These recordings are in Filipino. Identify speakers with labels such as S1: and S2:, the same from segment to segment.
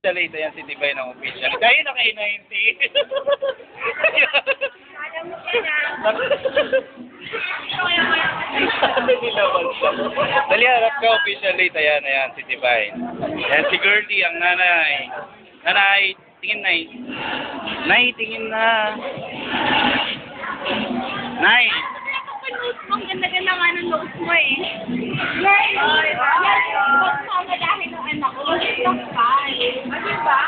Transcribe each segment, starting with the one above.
S1: Late yan si Tibay ng official. Kayo na kayo 90.
S2: Alam mo ka na.
S1: Dali, harap ka official late. Ayan, si Tibay. Ayan, si Gertie, ang nanay. Nanay, tingin na. Nay, tingin na. Nay.
S2: Ang ganda-ganda nga ng notes mo eh. Yes! Huwag sama dahil ng anak ko. Stop ka. Diba?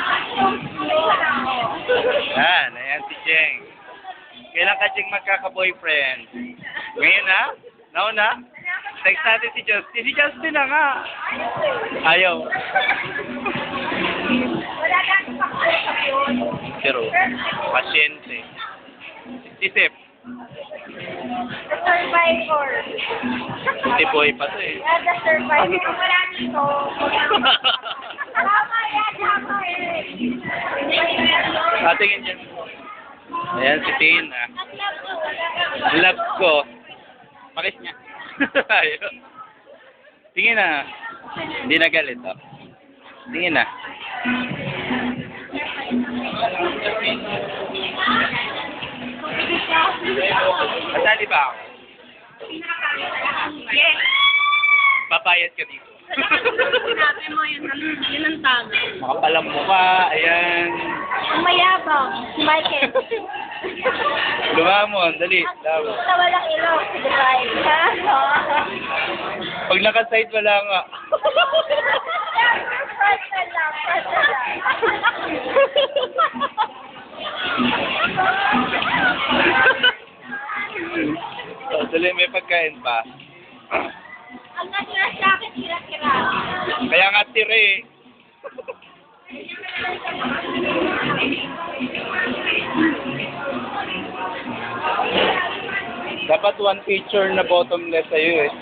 S1: Ayan si Jeng. Kailan ka Jeng magkaka-boyfriend? Ngayon na? Nauna? Text natin si Justin. Si Justin na nga. Ayaw.
S2: Wala natin pakiusap yun.
S1: Pero, pasyente. Isip.
S2: The Survivor.
S1: Si Boy pa to eh.
S2: Yeah, The Survivor. Wala dito. Tama eh.
S1: Tingin dyan. Ayan si Tina. Love ko. Pakis niya. Ayaw. Tingin na. Hindi na galit oh. Tingin na. Masali ba ako?
S2: Yes.
S1: Papayat ka dito.
S2: Sinabi mo yun ang tama.
S1: Makapalang mukha. Ayan.
S2: Ang mayabang. Si Michael.
S1: Lumamon. Dali. Lumamon.
S2: Sa walang ilong. Si Dubai.
S1: Pag nakaside, wala nga.
S2: First na lang.
S1: Dali, may pagkain pa.
S2: Ang natira sa akin, tira-tira.
S1: Kaya nga tira eh. Dapat one picture na bottomless sa'yo eh.